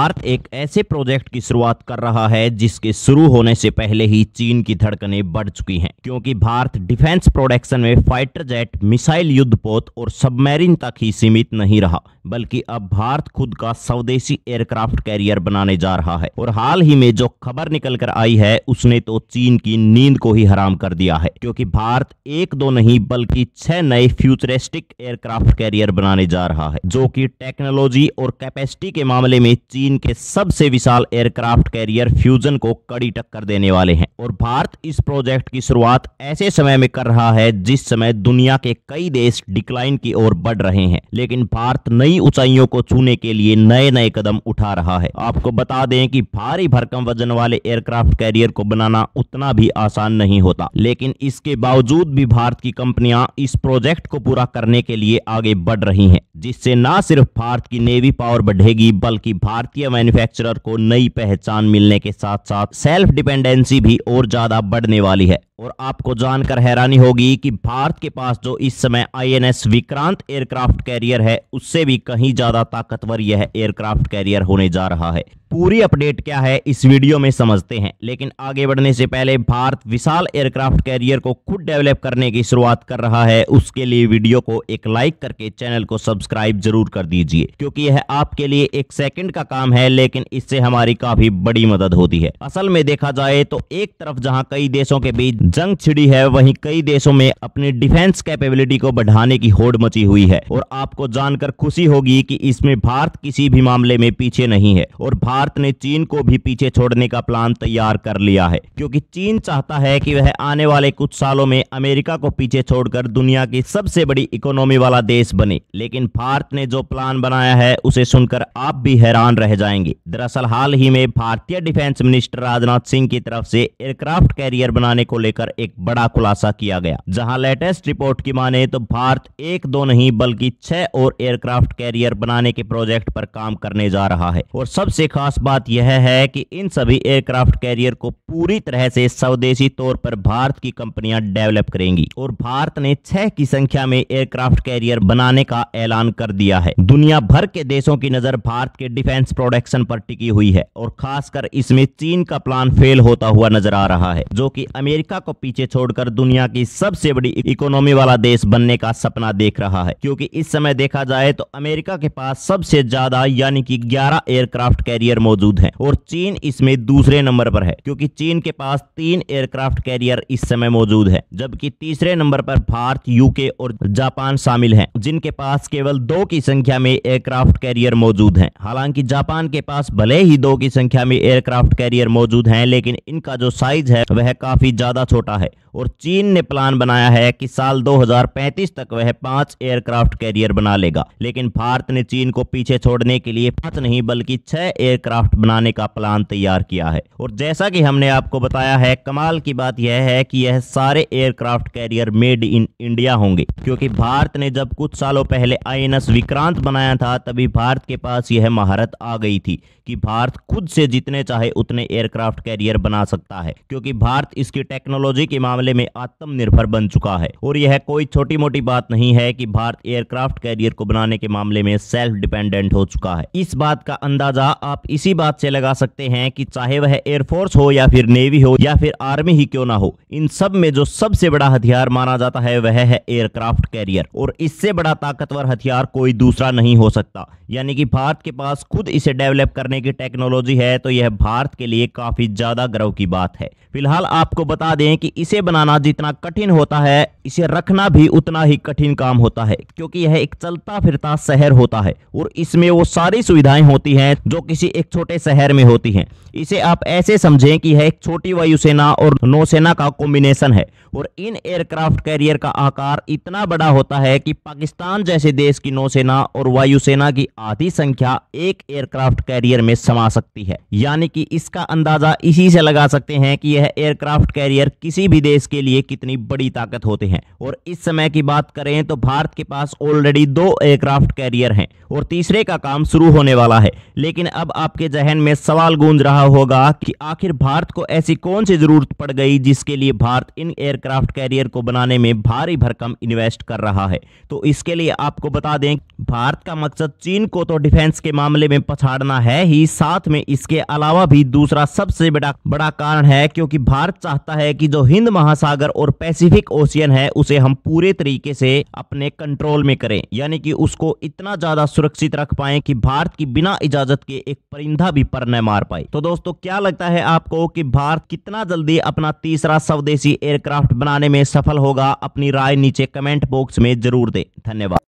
भारत एक ऐसे प्रोजेक्ट की शुरुआत कर रहा है जिसके शुरू होने से पहले ही चीन की धड़कनें बढ़ चुकी हैं, क्योंकि भारत डिफेंस प्रोडक्शन में फाइटर जेट, मिसाइल युद्धपोत और सबमरीन तक ही सीमित नहीं रहा, बल्कि अब भारत खुद का स्वदेशी एयरक्राफ्ट कैरियर बनाने जा रहा है। और हाल ही में जो खबर निकल कर आई है उसने तो चीन की नींद को ही हराम कर दिया है, क्योंकि भारत एक दो नहीं बल्कि 6 नए फ्यूचरिस्टिक एयरक्राफ्ट कैरियर बनाने जा रहा है, जो कि टेक्नोलॉजी और कैपेसिटी के मामले में चीन के सबसे विशाल एयरक्राफ्ट कैरियर फ्यूजन को कड़ी टक्कर देने वाले हैं। और भारत इस प्रोजेक्ट की शुरुआत ऐसे समय में कर रहा है जिस समय दुनिया के कई देश डिक्लाइन की ओर बढ़ रहे हैं, लेकिन भारत नई ऊंचाइयों को छूने के लिए नए नए कदम उठा रहा है। आपको बता दें कि भारी भरकम वजन वाले एयरक्राफ्ट कैरियर को बनाना उतना भी आसान नहीं होता, लेकिन इसके बावजूद भी भारत की कंपनियां इस प्रोजेक्ट को पूरा करने के लिए आगे बढ़ रही हैं, जिससे न सिर्फ भारत की नेवी पावर बढ़ेगी बल्कि भारतीय मैन्युफैक्चरर को नई पहचान मिलने के साथ साथ सेल्फ डिपेंडेंसी भी और ज्यादा बढ़ने वाली है। और आपको जानकर हैरानी होगी कि भारत के पास जो इस समय INS विक्रांत एयरक्राफ्ट कैरियर है उससे भी कहीं ज्यादा ताकतवर यह एयरक्राफ्ट कैरियर होने जा रहा है। पूरी अपडेट क्या है इस वीडियो में समझते हैं, लेकिन आगे बढ़ने से पहले भारत विशाल एयरक्राफ्ट कैरियर को खुद डेवलप करने की शुरुआत कर रहा है, उसके लिए वीडियो को एक लाइक करके चैनल को सब्सक्राइब जरूर कर दीजिए, क्योंकि यह आपके लिए एक सेकंड का काम है, लेकिन इससे हमारी काफी बड़ी मदद होती है। असल में देखा जाए तो एक तरफ जहां कई देशों के बीच जंग छिड़ी है, वहीं कई देशों में अपनी डिफेंस कैपेबिलिटी को बढ़ाने की होड़ मची हुई है। और आपको जानकर खुशी होगी कि इसमें भारत किसी भी मामले में पीछे नहीं है और भारत ने चीन को भी पीछे छोड़ने का प्लान तैयार कर लिया है, क्योंकि चीन चाहता है कि वह आने वाले कुछ सालों में अमेरिका को पीछे छोड़कर दुनिया की सबसे बड़ी इकोनॉमी वाला देश बने। लेकिन भारत ने जो प्लान बनाया है उसे सुनकर आप भी हैरान रह जाएंगे। दरअसल हाल ही में भारतीय डिफेंस मिनिस्टर राजनाथ सिंह की तरफ से एयरक्राफ्ट कैरियर बनाने को लेकर एक बड़ा खुलासा किया गया, जहां लेटेस्ट रिपोर्ट की माने तो भारत एक दो नहीं बल्कि 6 और एयरक्राफ्ट कैरियर बनाने के प्रोजेक्ट पर काम करने जा रहा है। और सबसे खास बात यह है कि इन सभी एयरक्राफ्ट कैरियर को पूरी तरह से स्वदेशी तौर पर भारत की कंपनियां डेवलप करेंगी। और भारत ने 6 की संख्या में एयरक्राफ्ट कैरियर बनाने का ऐलान कर दिया है। दुनिया भर के देशों की नजर भारत के डिफेंस प्रोडक्शन पर टिकी हुई है और खासकर इसमें चीन का प्लान फेल होता हुआ नजर आ रहा है, जो कि अमेरिका को पीछे छोड़कर दुनिया की सबसे बड़ी इकोनॉमी वाला देश बनने का सपना देख रहा है। क्योंकि इस समय देखा जाए तो अमेरिका के पास सबसे ज्यादा यानी कि 11 एयरक्राफ्ट कैरियर मौजूद हैं और चीन इसमें दूसरे नंबर पर है, क्योंकि चीन के पास 3 एयरक्राफ्ट कैरियर इस समय मौजूद है, जबकि तीसरे नंबर पर भारत, UK और जापान शामिल हैं, जिनके पास केवल 2 की संख्या में एयरक्राफ्ट कैरियर मौजूद हैं। हालांकि जापान के पास भले ही 2 की संख्या में एयरक्राफ्ट कैरियर मौजूद हैं, लेकिन इनका जो साइज है वह काफी ज्यादा छोटा है। और चीन ने प्लान बनाया है कि साल 2035 तक वह 5 एयरक्राफ्ट कैरियर बना लेगा, लेकिन भारत ने चीन को पीछे छोड़ने के लिए 5 नहीं बल्कि 6 एयरक्राफ्ट बनाने का प्लान तैयार किया है। और जैसा कि हमने आपको बताया है, कमाल की बात यह है कि यह सारे aircraft carrier made in India होंगे, क्योंकि भारत ने जब कुछ सालों पहले INS विक्रांत बनाया था तभी भारत के पास यह महारत आ गई थी कि भारत खुद से जितने चाहे उतने एयरक्राफ्ट कैरियर बना सकता है, क्योंकि भारत इसकी टेक्नोलॉजी के मामले में आत्मनिर्भर बन चुका है। और यह कोई छोटी मोटी बात नहीं है कि भारत एयरक्राफ्ट कैरियर को बनाने के मामले में सेल्फ डिपेंडेंट हो चुका है। इस बात का अंदाजा आप इसी बात से लगा सकते हैं कि चाहे वह एयरफोर्स हो या फिर नेवी हो या फिर आर्मी ही क्यों ना हो, इन सब में जो सबसे बड़ा हथियार माना जाता है वह है एयरक्राफ्ट कैरियर। और इससे बड़ा ताकतवर हथियार कोई दूसरा नहीं हो सकता, यानी कि भारत के पास खुद इसे डेवलप करने की टेक्नोलॉजी है, तो यह भारत के लिए काफी ज्यादा गर्व की बात है। फिलहाल आपको बता दें कि इसे बनाना जितना कठिन होता है, इसे रखना भी उतना ही कठिन काम होता है, क्योंकि यह एक चलता फिरता शहर होता है और इसमें वो सारी सुविधाएं होती हैं जो किसी एक छोटे शहर में होती हैं। इसे आप ऐसे समझें कि यह एक छोटी वायुसेना और नौसेना का कॉम्बिनेशन है। और इन एयरक्राफ्ट कैरियर का आकार इतना बड़ा होता है कि पाकिस्तान जैसे देश की नौसेना और वायुसेना की आधी संख्या एक एयरक्राफ्ट कैरियर में समा सकती है। यानी कि इसका अंदाजा इसी से लगा सकते हैं कि यह एयरक्राफ्ट कैरियर किसी भी देश के लिए कितनी बड़ी ताकत होते हैं। और इस समय की बात करें तो भारत के पास ऑलरेडी 2 एयरक्राफ्ट कैरियर हैं और तीसरे का काम शुरू होने वाला है। लेकिन अब आपके जहन में सवाल गूंज रहा होगा कि आखिर भारत को ऐसी कौन सी जरूरत पड़ गई जिसके लिए भारत इन एयरक्राफ्ट कैरियर को बनाने में भारी भरकम इन्वेस्ट कर रहा है। तो इसके लिए आपको बता दें, भारत का मकसद चीन को तो डिफेंस के मामले में पछाड़ बढ़ना है ही, साथ में इसके अलावा भी दूसरा सबसे बड़ा कारण है क्योंकि भारत चाहता है कि जो हिंद महासागर और पैसिफिक ओशियन है उसे हम पूरे तरीके से अपने कंट्रोल में करें, यानी कि उसको इतना ज्यादा सुरक्षित रख पाएं कि भारत की बिना इजाजत के एक परिंदा भी पर न मार पाए। तो दोस्तों क्या लगता है आपको कि भारत कितना जल्दी अपना तीसरा स्वदेशी एयरक्राफ्ट बनाने में सफल होगा? अपनी राय नीचे कमेंट बॉक्स में जरूर दें। धन्यवाद।